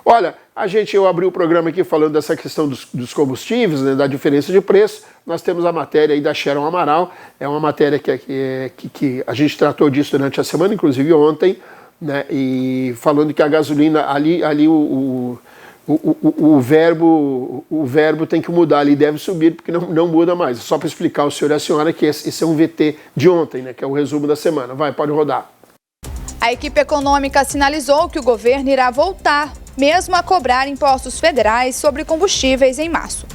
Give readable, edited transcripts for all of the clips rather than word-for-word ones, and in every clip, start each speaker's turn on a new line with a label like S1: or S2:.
S1: Olha, eu abri o programa aqui falando dessa questão dos combustíveis, né, da diferença de preço. Nós temos a matéria aí da Sharon Amaral, é uma matéria que a gente tratou disso durante a semana, inclusive ontem, né, e falando que a gasolina, ali o verbo tem que mudar ali, deve subir, porque não muda mais. Só para explicar ao senhor e à senhora que esse é um VT de ontem, né, que é o resumo da semana. Vai, pode rodar.
S2: A equipe econômica sinalizou que o governo irá voltar, mesmo a cobrar impostos federais sobre combustíveis em março.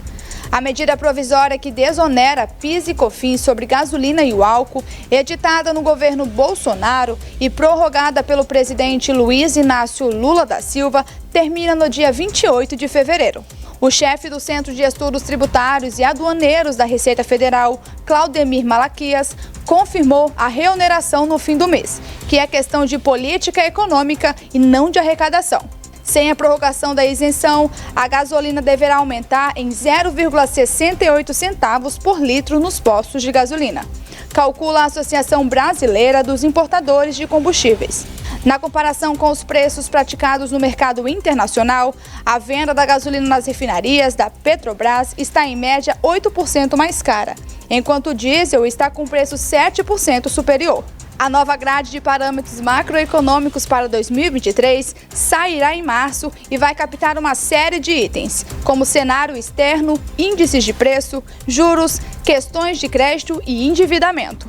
S2: A medida provisória que desonera PIS e COFINS sobre gasolina e o álcool, editada no governo Bolsonaro e prorrogada pelo presidente Luiz Inácio Lula da Silva, termina no dia 28 de fevereiro. O chefe do Centro de Estudos Tributários e Aduaneiros da Receita Federal, Claudemir Malaquias, confirmou a reoneração no fim do mês, que é questão de política econômica e não de arrecadação. Sem a prorrogação da isenção, a gasolina deverá aumentar em 0,68 centavos por litro nos postos de gasolina, calcula a Associação Brasileira dos Importadores de Combustíveis. Na comparação com os preços praticados no mercado internacional, a venda da gasolina nas refinarias da Petrobras está em média 8% mais cara, enquanto o diesel está com preço 7% superior. A nova grade de parâmetros macroeconômicos para 2023 sairá em março e vai captar uma série de itens, como cenário externo, índices de preço, juros, questões de crédito e endividamento.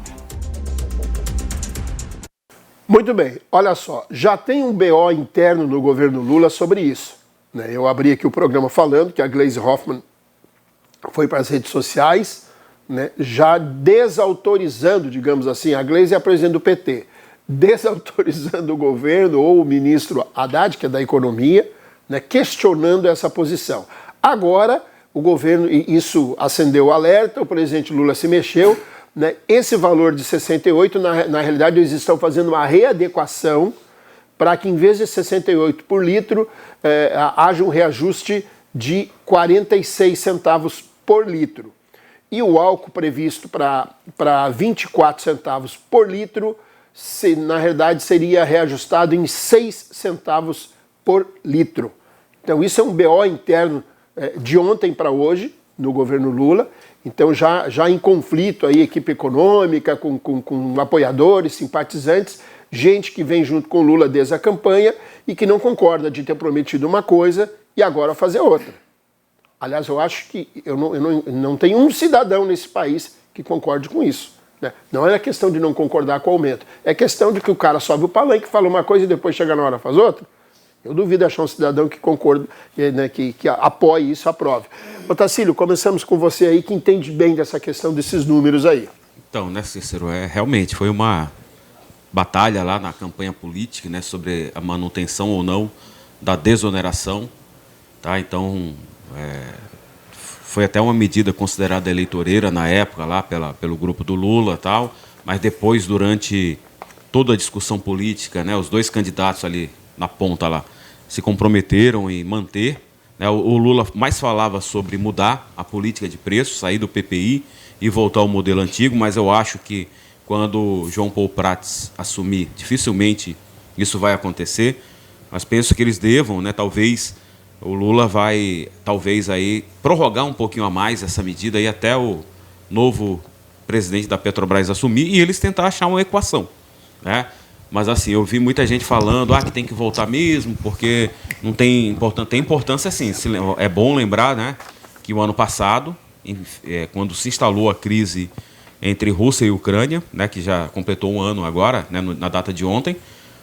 S1: Muito bem, olha só, já tem um BO interno no governo Lula sobre isso, né? Eu abri aqui o programa falando que a Gleisi Hoffmann foi para as redes sociais, né, já desautorizando, digamos assim, a Gleisi é a presidente do PT, desautorizando o governo ou o ministro Haddad, que é da Economia, né, questionando essa posição. Agora, o governo, e isso acendeu o alerta, o presidente Lula se mexeu, né, esse valor de 68, na realidade, eles estão fazendo uma readequação para que, em vez de 68 por litro, haja um reajuste de 46 centavos por litro. E o álcool previsto para 24 centavos por litro, na realidade seria reajustado em 6 centavos por litro. Então isso é um BO interno de ontem para hoje, no governo Lula. Então já em conflito aí, equipe econômica, com apoiadores, simpatizantes, gente que vem junto com Lula desde a campanha e que não concorda de ter prometido uma coisa e agora fazer outra. Aliás, eu acho que eu não tenho um cidadão nesse país que concorde com isso, né? Não é questão de não concordar com o aumento, é questão de que o cara sobe o palanque, fala uma coisa e depois chega na hora faz outra. Eu duvido achar um cidadão que concorde, né, que apoie isso, aprove. Otacílio, começamos com você aí, que entende bem dessa questão desses números aí.
S3: Então, né, Cícero, realmente foi uma batalha lá na campanha política, né, sobre a manutenção ou não da desoneração, tá? Então, foi até uma medida considerada eleitoreira na época lá pelo grupo do Lula, tal, mas depois, durante toda a discussão política, né, os dois candidatos ali na ponta lá se comprometeram em manter, né? O Lula mais falava sobre mudar a política de preço, sair do PPI e voltar ao modelo antigo, mas eu acho que quando João Paulo Prats assumir, dificilmente isso vai acontecer, mas penso que eles devam, né, talvez o Lula vai, aí, prorrogar um pouquinho a mais essa medida e até o novo presidente da Petrobras assumir e eles tentar achar uma equação, né? Mas, assim, eu vi muita gente falando que tem que voltar mesmo, porque não tem importância. Tem importância, sim. É bom lembrar, né, que o ano passado, quando se instalou a crise entre Rússia e Ucrânia, né, que já completou um ano agora, né, na data de ontem,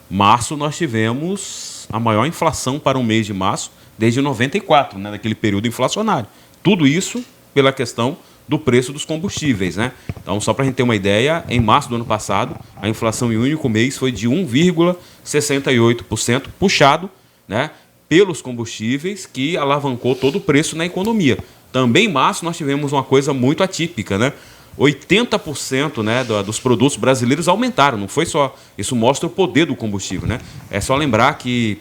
S3: março nós tivemos a maior inflação para o mês de março desde 94, né, naquele período inflacionário. Tudo isso pela questão do preço dos combustíveis, né? Então, só para a gente ter uma ideia, em março do ano passado, a inflação em um único mês foi de 1,68%, puxado, né, pelos combustíveis, que alavancou todo o preço na economia. Também em março nós tivemos uma coisa muito atípica, né? 80%, né, dos produtos brasileiros aumentaram, não foi só... Isso mostra o poder do combustível, né? É só lembrar que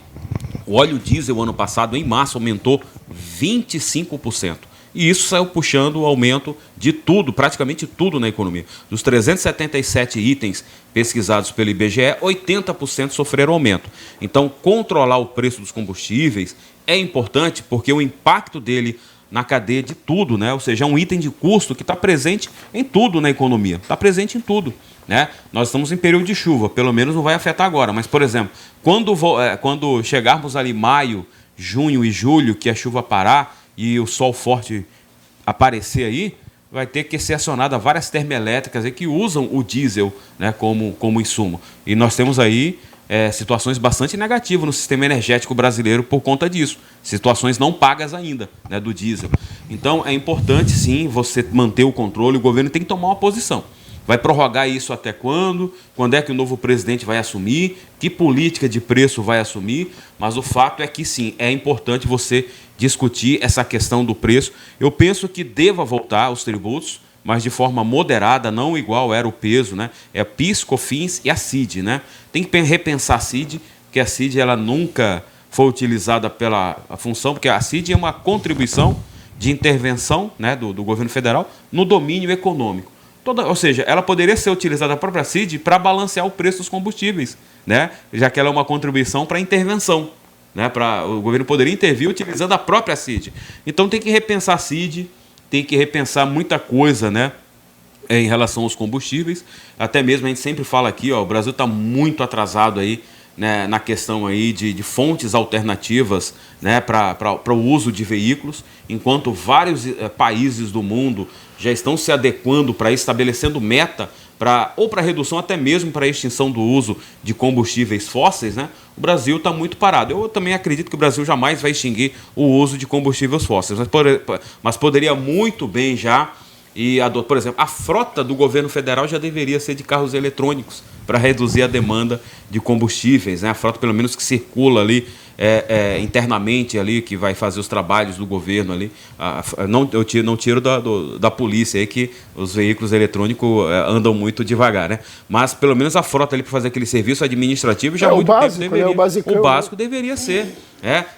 S3: o óleo diesel ano passado, em março, aumentou 25%. E isso saiu puxando o aumento de tudo, praticamente tudo na economia. Dos 377 itens pesquisados pelo IBGE, 80% sofreram aumento. Então, controlar o preço dos combustíveis é importante porque o impacto dele na cadeia de tudo, né? Ou seja, é um item de custo que está presente em tudo na economia, está presente em tudo. Né? Nós estamos em período de chuva, pelo menos não vai afetar agora, mas, por exemplo, quando chegarmos ali maio, junho e julho, que a chuva parar e o sol forte aparecer aí, vai ter que ser acionada várias termoelétricas aí que usam o diesel, né, como insumo. E nós temos aí situações bastante negativas no sistema energético brasileiro por conta disso. Situações não pagas ainda, né, do diesel. Então, é importante, sim, você manter o controle. O governo tem que tomar uma posição. Vai prorrogar isso até quando? Quando é que o novo presidente vai assumir? Que política de preço vai assumir? Mas o fato é que, sim, é importante você discutir essa questão do preço. Eu penso que deva voltar os tributos, mas de forma moderada, não igual era o peso, né? É PIS, COFINS e a CID, né? Tem que repensar a CID, porque a CID ela nunca foi utilizada pela função, porque a CID é uma contribuição de intervenção, né, do governo federal no domínio econômico. Ou seja, ela poderia ser utilizada a própria CID para balancear o preço dos combustíveis, né? Já que ela é uma contribuição para intervenção. Né? O governo poderia intervir utilizando a própria CID. Então tem que repensar a CID, tem que repensar muita coisa, né, em relação aos combustíveis. Até mesmo a gente sempre fala aqui, ó, o Brasil está muito atrasado aí, né, na questão aí de fontes alternativas, né, para o uso de veículos, enquanto vários países do mundo já estão se adequando para estabelecendo meta ou para redução, até mesmo para a extinção do uso de combustíveis fósseis, né? O Brasil está muito parado. Eu também acredito que o Brasil jamais vai extinguir o uso de combustíveis fósseis, mas poderia muito bem já, por exemplo, a frota do governo federal já deveria ser de carros eletrônicos para reduzir a demanda de combustíveis, né? A frota, pelo menos, que circula ali internamente ali, que vai fazer os trabalhos do governo ali. Eu não tiro da polícia aí que os veículos eletrônicos andam muito devagar, né? Mas pelo menos a frota ali para fazer aquele serviço administrativo já muito tempo deveria. O básico deveria ser.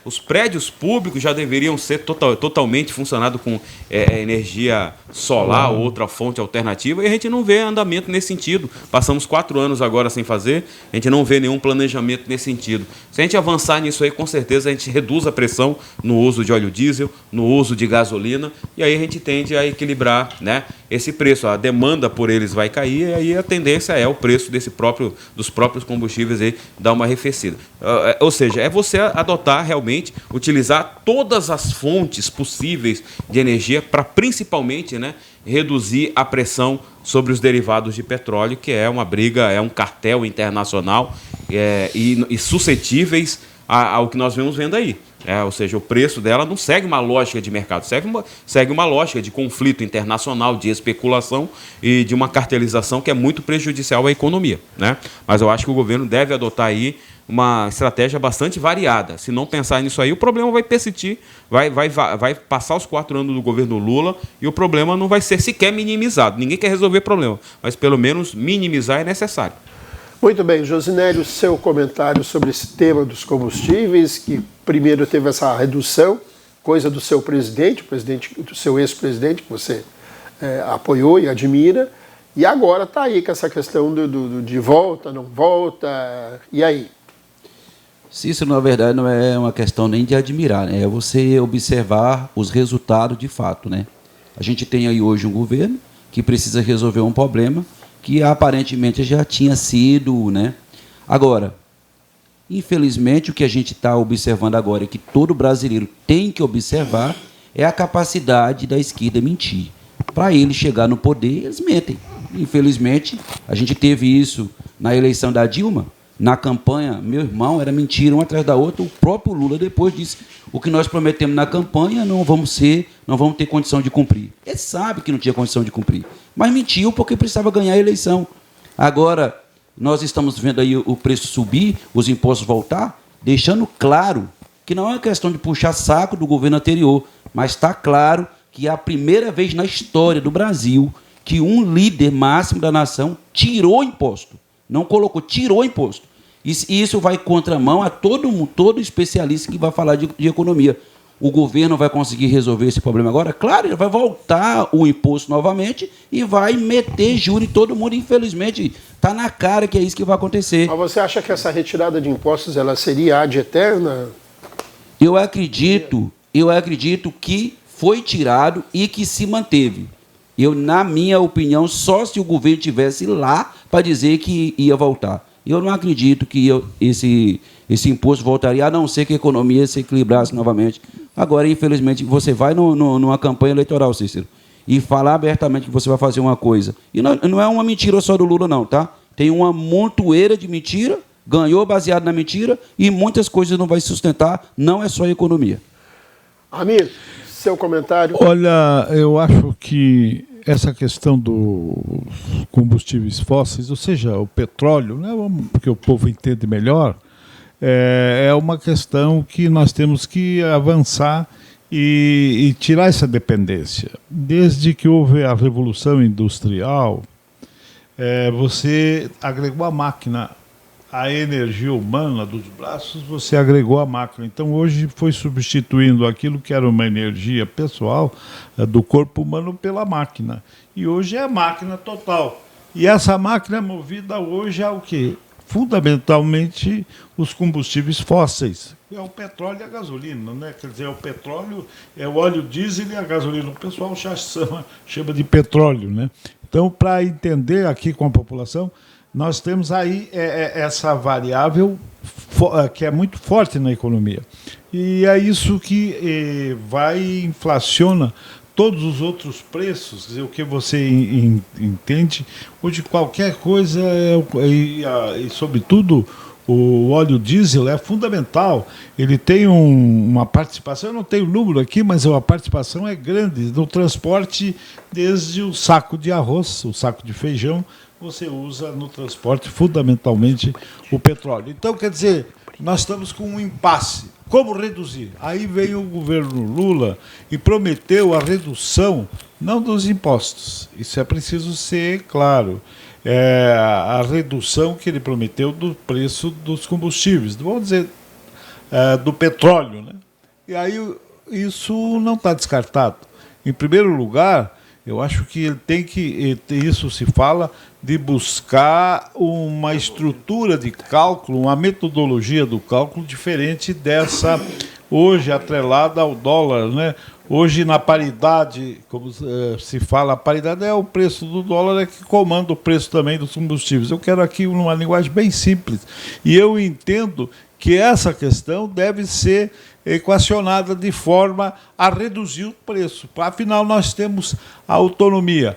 S3: Os prédios públicos já deveriam ser totalmente funcionados com energia solar ou outra fonte alternativa, e a gente não vê andamento nesse sentido. Passamos 4 anos agora sem fazer, a gente não vê nenhum planejamento nesse sentido. Se a gente avançar nisso aí, com certeza a gente reduz a pressão no uso de óleo diesel, no uso de gasolina, e aí a gente tende a equilibrar, né, esse preço. A demanda por eles vai cair, e aí a tendência é o preço dos próprios combustíveis aí dar uma arrefecida. Ou seja, é você adotar realmente, utilizar todas as fontes possíveis de energia para principalmente, né, reduzir a pressão sobre os derivados de petróleo, que é uma briga, é um cartel internacional e suscetíveis ao que nós vemos vendo aí. Ou seja, o preço dela não segue uma lógica de mercado, segue uma lógica de conflito internacional, de especulação e de uma cartelização que é muito prejudicial à economia, né? Mas eu acho que o governo deve adotar aí uma estratégia bastante variada. Se não pensar nisso aí, o problema vai persistir, vai passar os 4 anos do governo Lula e o problema não vai ser sequer minimizado. Ninguém quer resolver o problema, mas pelo menos minimizar é necessário.
S1: Muito bem, Josinélio, seu comentário sobre esse tema dos combustíveis, que primeiro teve essa redução, coisa do seu presidente, do seu ex-presidente, que você apoiou e admira, e agora está aí com essa questão de volta, não volta, e aí?
S4: Isso, na verdade, não é uma questão nem de admirar, né? É você observar os resultados de fato, né? A gente tem aí hoje um governo que precisa resolver um problema que aparentemente já tinha sido, né? Agora, infelizmente, o que a gente está observando agora, e que todo brasileiro tem que observar, é a capacidade da esquerda mentir. Para ele chegar no poder, eles mentem. Infelizmente, a gente teve isso na eleição da Dilma. Na campanha, meu irmão, era mentira, uma atrás da outra. O próprio Lula depois disse: o que nós prometemos na campanha não vamos ter condição de cumprir. Ele sabe que não tinha condição de cumprir, mas mentiu porque precisava ganhar a eleição. Agora, nós estamos vendo aí o preço subir, os impostos voltar, deixando claro que não é uma questão de puxar saco do governo anterior, mas está claro que é a primeira vez na história do Brasil que um líder máximo da nação tirou imposto. Não colocou, tirou imposto. E isso vai contramão a todo especialista que vai falar de economia. o governo vai conseguir resolver esse problema agora? Claro, ele vai voltar o imposto novamente e vai meter juros em todo mundo. Infelizmente, está na cara que é isso que vai acontecer.
S1: Mas você acha que essa retirada de impostos ela seria ad eterna?
S4: Eu acredito que foi tirado e que se manteve. Na minha opinião, só se o governo estivesse lá para dizer que ia voltar. Eu não acredito que esse imposto voltaria, a não ser que a economia se equilibrasse novamente. Agora, infelizmente, você vai numa campanha eleitoral, Cícero, e falar abertamente que você vai fazer uma coisa. E não é uma mentira só do Lula, não, tá? Tem uma montoeira de mentira, ganhou baseado na mentira, e muitas coisas não vai sustentar, não é só a economia.
S1: Amir, seu comentário.
S5: Olha, eu acho que essa questão dos combustíveis fósseis, ou seja, o petróleo, né, porque o povo entende melhor, é uma questão que nós temos que avançar e tirar essa dependência. Desde que houve a Revolução Industrial, você agregou a máquina, a energia humana dos braços, você agregou a máquina. Então, hoje foi substituindo aquilo que era uma energia pessoal do corpo humano pela máquina. E hoje é a máquina total. E essa máquina é movida hoje ao quê? Fundamentalmente os combustíveis fósseis. É o petróleo e a gasolina, né? Quer dizer, o petróleo é o óleo diesel e a gasolina. O pessoal já chama de petróleo, né? Então, para entender aqui com a população, nós temos aí essa variável que é muito forte na economia. E é isso que inflaciona todos os outros preços. Quer dizer, o que você entende, hoje qualquer coisa, e sobretudo o óleo diesel é fundamental. Ele tem uma participação, eu não tenho o número aqui, mas a participação é grande no transporte, desde o saco de arroz, o saco de feijão, você usa no transporte fundamentalmente o petróleo. Então, quer dizer, nós estamos com um impasse. Como reduzir? Aí veio o governo Lula e prometeu a redução, não dos impostos, isso é preciso ser claro, a redução que ele prometeu do preço dos combustíveis, vamos dizer, do petróleo, né? E aí isso não está descartado. Em primeiro lugar, eu acho que ele tem que, isso se fala, de buscar uma estrutura de cálculo, uma metodologia do cálculo diferente dessa hoje atrelada ao dólar, né? Hoje na paridade, como se fala, a paridade é o preço do dólar que comanda o preço também dos combustíveis. Eu quero aqui uma linguagem bem simples. E eu entendo que essa questão deve ser equacionada de forma a reduzir o preço. Afinal, nós temos a autonomia.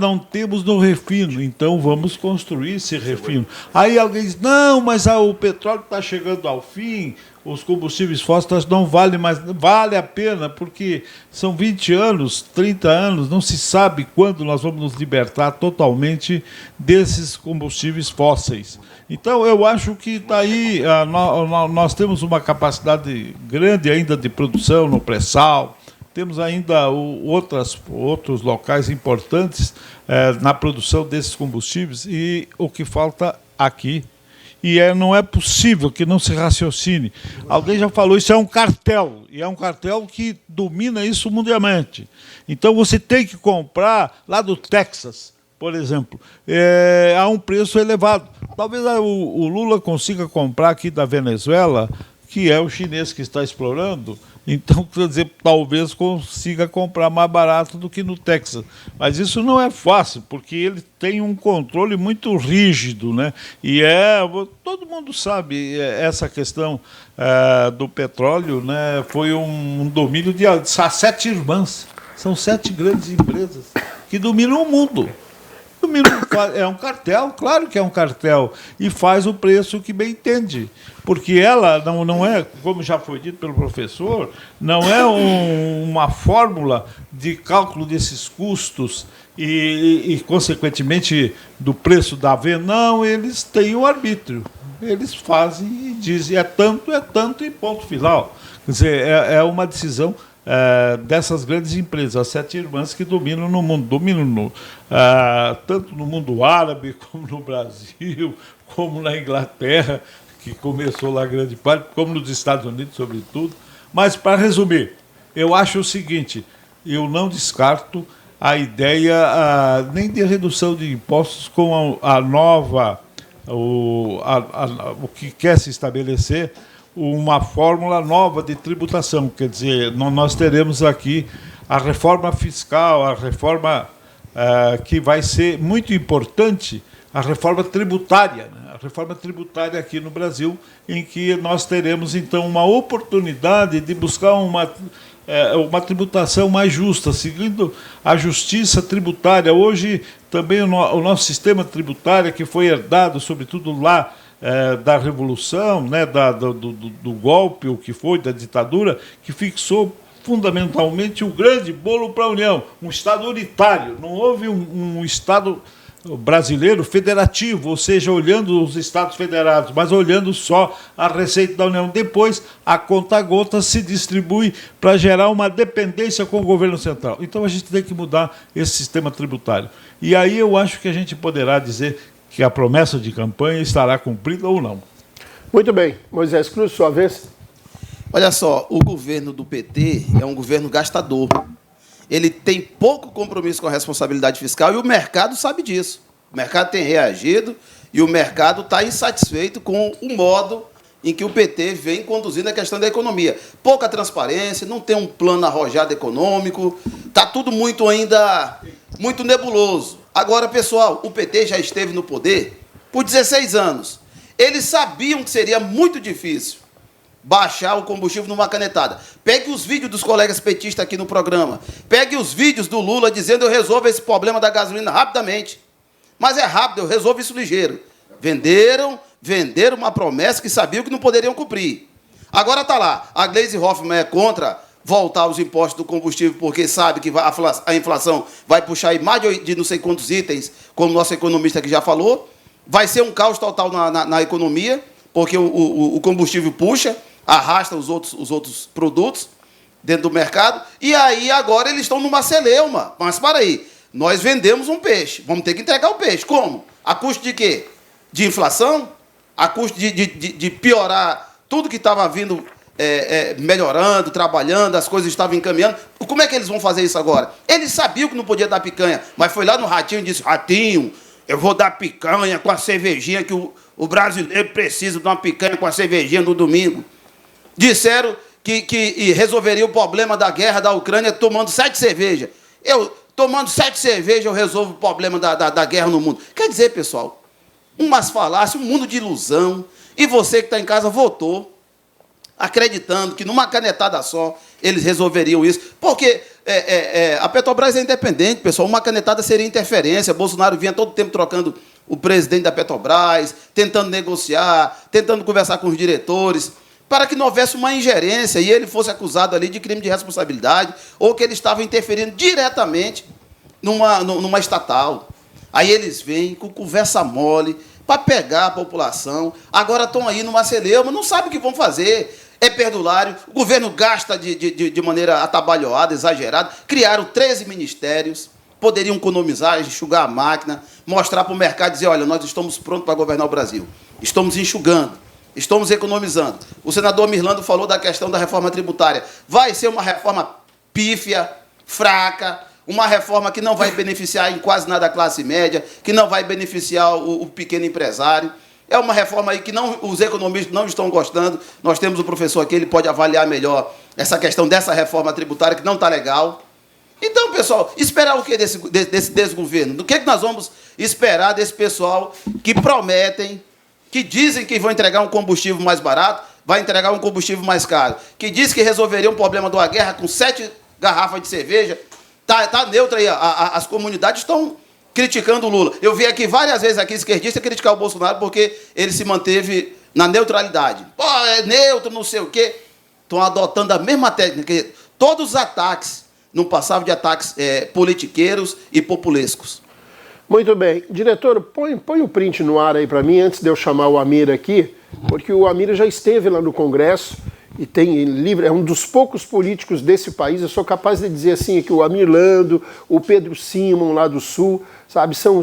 S5: Não temos no refino, então vamos construir esse refino. Aí alguém diz, não, mas o petróleo está chegando ao fim, os combustíveis fósseis não valem mais. Vale a pena, porque são 20 anos, 30 anos, não se sabe quando nós vamos nos libertar totalmente desses combustíveis fósseis. Então, eu acho que está aí, nós temos uma capacidade grande ainda de produção no pré-sal, temos ainda outros locais importantes na produção desses combustíveis, e o que falta aqui, não é possível que não se raciocine. Alguém já falou, isso é um cartel, e é um cartel que domina isso mundialmente. Então, você tem que comprar lá do Texas, por exemplo, a um preço elevado. Talvez o Lula consiga comprar aqui da Venezuela, que é o chinês que está explorando, então, quer dizer, talvez consiga comprar mais barato do que no Texas. Mas isso não é fácil, porque ele tem um controle muito rígido, né? E todo mundo sabe, essa questão do petróleo, né, foi um domínio de 7 irmãs. São 7 grandes empresas que dominam o mundo. É um cartel, claro que é um cartel, e faz o preço que bem entende, porque ela não é, como já foi dito pelo professor, não é uma fórmula de cálculo desses custos e consequentemente, do preço da venda. Não, eles têm o arbítrio, eles fazem e dizem, é tanto e ponto final. Quer dizer, é uma decisão dessas grandes empresas, as 7 irmãs que dominam no mundo, tanto no mundo árabe, como no Brasil, como na Inglaterra, que começou lá grande parte, como nos Estados Unidos, sobretudo. Mas, para resumir, eu acho o seguinte, eu não descarto a ideia nem de redução de impostos com a nova, o que quer se estabelecer, uma fórmula nova de tributação. Quer dizer, nós teremos aqui a reforma fiscal, a reforma que vai ser muito importante, a reforma tributária, né? A reforma tributária aqui no Brasil, em que nós teremos, então, uma oportunidade de buscar uma tributação mais justa, seguindo a justiça tributária. Hoje, também o nosso sistema tributário, que foi herdado, sobretudo lá, da Revolução, né, do golpe, o que foi, da ditadura, que fixou fundamentalmente o grande bolo para a União, um Estado unitário. Não houve um Estado brasileiro federativo, ou seja, olhando os Estados federados, mas olhando só a receita da União. Depois, a conta-gota se distribui para gerar uma dependência com o governo central. Então, a gente tem que mudar esse sistema tributário. E aí eu acho que a gente poderá dizer que a promessa de campanha estará cumprida ou não.
S1: Muito bem. Moisés Cruz, sua vez.
S6: Olha só, o governo do PT é um governo gastador. Ele tem pouco compromisso com a responsabilidade fiscal e o mercado sabe disso. O mercado tem reagido e o mercado está insatisfeito com o modo em que o PT vem conduzindo a questão da economia. Pouca transparência, não tem um plano arrojado econômico, está tudo muito nebuloso. Agora, pessoal, o PT já esteve no poder por 16 anos. Eles sabiam que seria muito difícil baixar o combustível numa canetada. Pegue os vídeos dos colegas petistas aqui no programa. Pegue os vídeos do Lula dizendo: eu resolvo esse problema da gasolina rapidamente. Mas é rápido, eu resolvo isso ligeiro. Venderam uma promessa que sabiam que não poderiam cumprir. Agora está lá, a Gleisi Hoffmann é contra voltar os impostos do combustível porque sabe que a inflação vai puxar aí mais de não sei quantos itens, como o nosso economista aqui já falou. Vai ser um caos total na economia, porque o combustível puxa, arrasta os outros produtos dentro do mercado, e aí agora eles estão numa celeuma. Mas para aí, nós vendemos um peixe, vamos ter que entregar o peixe. Como? A custo de quê? De inflação? A custo de piorar tudo que estava vindo melhorando, trabalhando, as coisas estavam encaminhando. Como é que eles vão fazer isso agora? Eles sabiam que não podia dar picanha, mas foi lá no Ratinho e disse: Ratinho, eu vou dar picanha com a cervejinha, que o brasileiro precisa de uma picanha com a cervejinha no domingo. Disseram que resolveria o problema da guerra da Ucrânia tomando 7 cervejas. Tomando 7 cervejas, eu resolvo o problema da guerra no mundo. Quer dizer, pessoal, umas falácias, um mundo de ilusão. E você que está em casa votou, acreditando que numa canetada só eles resolveriam isso. Porque a Petrobras é independente, pessoal. Uma canetada seria interferência. Bolsonaro vinha todo tempo trocando o presidente da Petrobras, tentando negociar, tentando conversar com os diretores, para que não houvesse uma ingerência e ele fosse acusado ali de crime de responsabilidade ou que ele estava interferindo diretamente numa estatal. Aí eles vêm com conversa mole para pegar a população. Agora estão aí numa celeuma, não sabem o que vão fazer. É perdulário, o governo gasta de maneira atabalhoada, exagerada. Criaram 13 ministérios, poderiam economizar, enxugar a máquina, mostrar para o mercado e dizer: olha, nós estamos prontos para governar o Brasil. Estamos enxugando, estamos economizando. O senador Mirlando falou da questão da reforma tributária. Vai ser uma reforma pífia, fraca, uma reforma que não vai beneficiar em quase nada a classe média, que não vai beneficiar o pequeno empresário. É uma reforma aí que os economistas não estão gostando. Nós temos o professor aqui, ele pode avaliar melhor essa questão dessa reforma tributária, que não está legal. Então, pessoal, esperar o que desse desgoverno? Do que nós vamos esperar desse pessoal que prometem, que dizem que vão entregar um combustível mais barato, vai entregar um combustível mais caro, que diz que resolveria o problema de uma guerra com 7 garrafas de cerveja? Tá neutra aí, as comunidades estão criticando o Lula. Eu vi aqui várias vezes esquerdista criticar o Bolsonaro porque ele se manteve na neutralidade. Pô, é neutro, não sei o quê. Estão adotando a mesma técnica. Todos os ataques não passavam de ataques politiqueiros e populescos.
S1: Muito bem. Diretor, põe o print no ar aí para mim, antes de eu chamar o Amir aqui, porque o Amir já esteve lá no Congresso e tem livre, é um dos poucos políticos desse país, eu sou capaz de dizer assim, que o Amir Lando, o Pedro Simon lá do Sul, sabe, são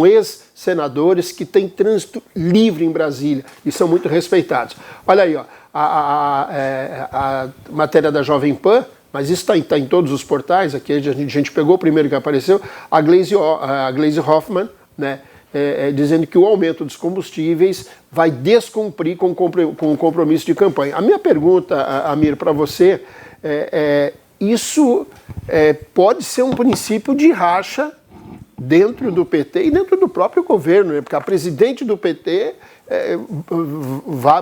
S1: ex-senadores que têm trânsito livre em Brasília e são muito respeitados. Olha aí, ó, a matéria da Jovem Pan, mas isso está em todos os portais, aqui a gente pegou o primeiro que apareceu, a Gleisi Hoffmann, né, dizendo que o aumento dos combustíveis vai descumprir com o compromisso de campanha. A minha pergunta, Amir, para você, isso pode ser um princípio de racha dentro do PT e dentro do próprio governo, né? Porque a presidente do PT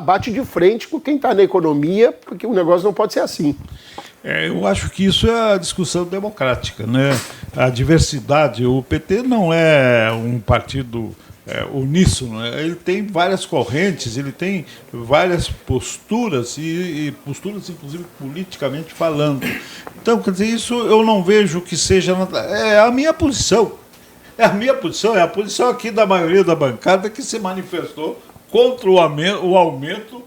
S1: bate de frente com quem está na economia, porque o negócio não pode ser assim.
S5: Eu acho que isso é a discussão democrática, né? A diversidade, o PT não é um partido uníssono, né? Ele tem várias correntes, ele tem várias posturas e posturas, inclusive, politicamente falando. Então, quer dizer, isso eu não vejo que seja... É a minha posição. É a posição aqui da maioria da bancada que se manifestou contra o aumento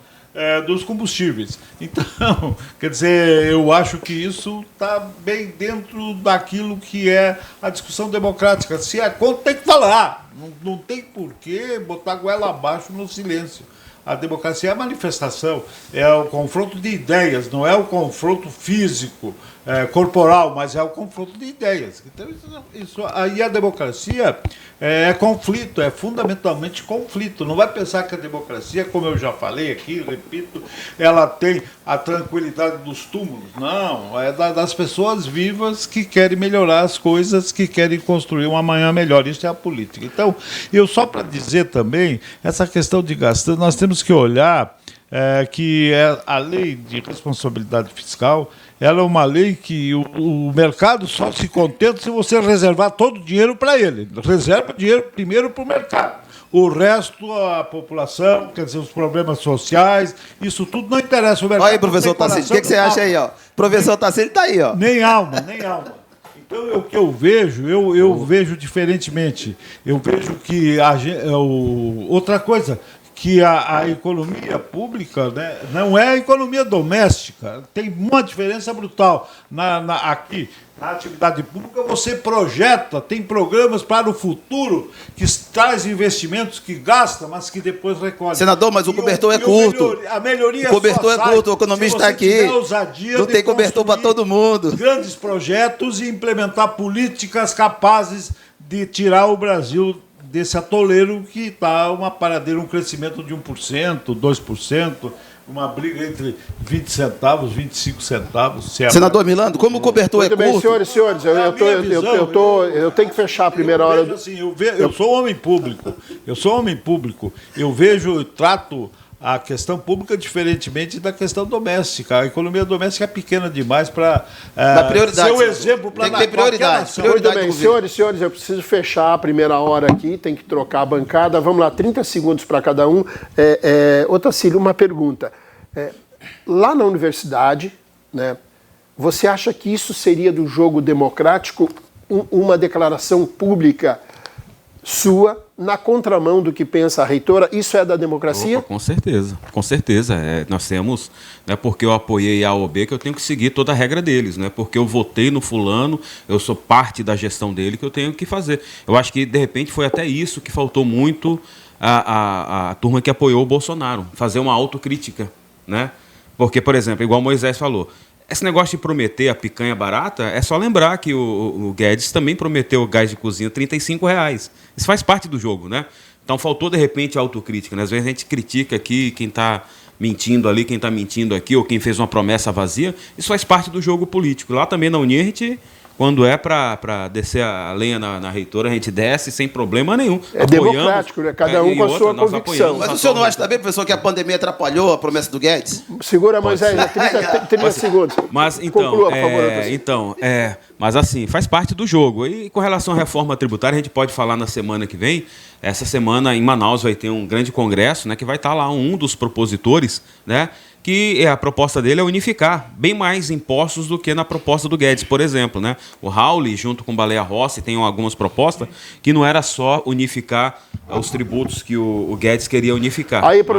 S5: dos combustíveis. Então, quer dizer, eu acho que isso está bem dentro daquilo que é a discussão democrática. Se é contra, tem que falar. Não tem por que botar a goela abaixo no silêncio. A democracia é a manifestação, é o confronto de ideias, não é o confronto físico, corporal, mas é o confronto de ideias. Então, isso aí a democracia é conflito, é fundamentalmente conflito. Não vai pensar que a democracia, como eu já falei aqui, repito, ela tem a tranquilidade dos túmulos. Não, é das pessoas vivas que querem melhorar as coisas, que querem construir um amanhã melhor. Isso é a política. Então, eu só para dizer também, essa questão de gasto, nós temos que olhar que a lei de responsabilidade fiscal, ela é uma lei que o mercado só se contenta se você reservar todo o dinheiro para ele. Reserva o dinheiro primeiro para o mercado. O resto, a população, quer dizer, os problemas sociais, isso tudo não interessa. O mercado.
S6: Olha aí, professor Tarcísio, o que você acha aí? Ó? Professor Tarcísio está aí. Ó.
S5: Nem alma. Então, o que eu vejo, eu vejo diferentemente. Eu vejo que outra coisa, que a economia pública, né, não é a economia doméstica. Tem uma diferença brutal. Aqui, na atividade pública, você projeta, tem programas para o futuro que traz investimentos que gasta, mas que depois recolhe.
S6: Senador, mas o cobertor é curto.
S5: A melhoria
S6: o cobertor é curto, o economista está aqui. Não tem cobertor para todo mundo.
S5: Grandes projetos e implementar políticas capazes de tirar o Brasil desse atoleiro que está uma paradeira, um crescimento de 1%, 2%, uma briga entre 20 centavos, 25 centavos.
S6: Senador Milando, como o cobertor
S1: Muito
S6: é curto...
S1: bem, senhores, eu tenho que fechar a primeira hora.
S5: Eu sou homem público, eu trato a questão pública diferentemente da questão doméstica. A economia doméstica é pequena demais para ser um exemplo para
S6: tem que ter prioridade.
S1: Muito bem, senhores, eu preciso fechar a primeira hora aqui, tem que trocar a bancada. Vamos lá, 30 segundos para cada um. Otacílio, uma pergunta. Lá na universidade, né, você acha que isso seria do jogo democrático uma declaração pública sua, na contramão do que pensa a reitora? Isso é da democracia?
S3: Opa, com certeza. Nós temos, não é porque eu apoiei a OB que eu tenho que seguir toda a regra deles, não é porque eu votei no fulano, eu sou parte da gestão dele que eu tenho que fazer. Eu acho que, de repente, foi até isso que faltou muito a turma que apoiou o Bolsonaro, fazer uma autocrítica, né? Porque, por exemplo, igual o Moisés falou, esse negócio de prometer a picanha barata, é só lembrar que o Guedes também prometeu o gás de cozinha R$35. Isso faz parte do jogo, né? Então faltou, de repente, a autocrítica, né? Às vezes a gente critica aqui quem está mentindo ali, quem está mentindo aqui, ou quem fez uma promessa vazia. Isso faz parte do jogo político. Lá também na Unia, a gente, quando é para descer a lenha na reitora, a gente desce sem problema nenhum.
S1: É democrático, né? Cada um com a sua convicção.
S6: Mas o senhor não acha também, professor, que a pandemia atrapalhou a promessa do Guedes?
S1: Segura, Moisés, 30 segundos.
S3: Mas, então,
S1: conclua, por favor.
S3: Mas assim, faz parte do jogo. E com relação à reforma tributária, a gente pode falar na semana que vem. Essa semana, em Manaus, vai ter um grande congresso, né, que vai estar lá um dos propositores, né, que a proposta dele é unificar bem mais impostos do que na proposta do Guedes, por exemplo, né? O Raul, junto com o Baleia Rossi, tem algumas propostas que não era só unificar os tributos que o Guedes queria unificar.
S1: Aí,